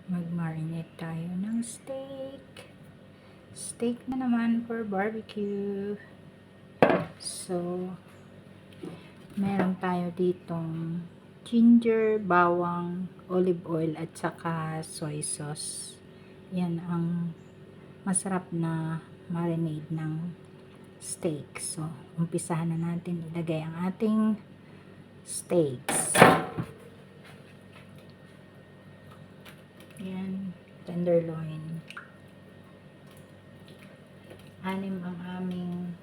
Mag-marinate tayo ng steak. Steak na naman for barbecue. So, meron tayo ditong ginger, bawang, olive oil, at saka soy sauce. Yan ang masarap na marinade ng steak. So, umpisahan na natin ilagay ang ating steaks. Yan, tenderloin. 6 ang aming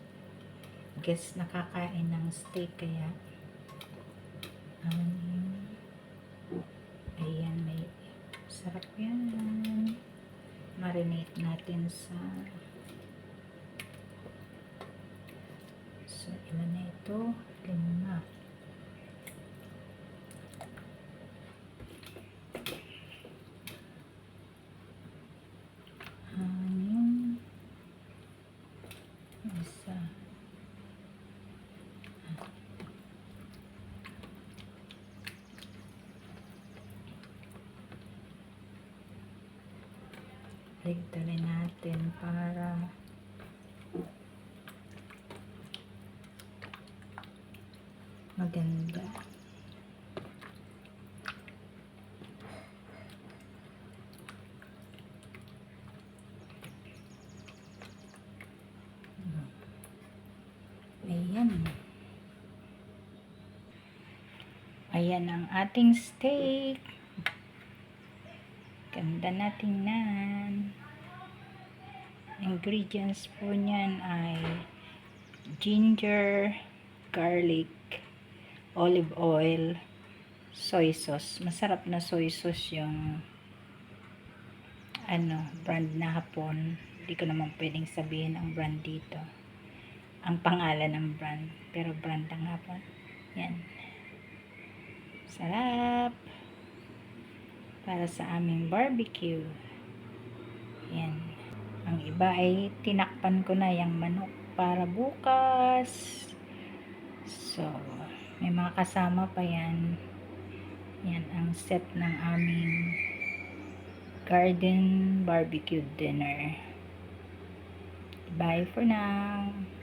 guest nakakain ng steak, kaya 6. Ayan, may sarap yan. Marinate natin sa ilan na ito? 5. Yung isa. Ligtalin natin para maganda. Ayan. Ayan ang ating steak. Ganda na tingnan. Ingredients po niyan ay ginger, garlic, olive oil, soy sauce. Masarap na soy sauce yung brand na hapon. Hindi ko naman pwedeng sabihin ang brand dito. Ang pangalan ng brand. Pero brand ng hapon. Yan. Sarap. Para sa aming barbecue. Yan. Ang iba ay tinakpan ko na yung manok para bukas. So, may mga kasama pa yan. Yan ang set ng aming garden barbecue dinner. Bye for now.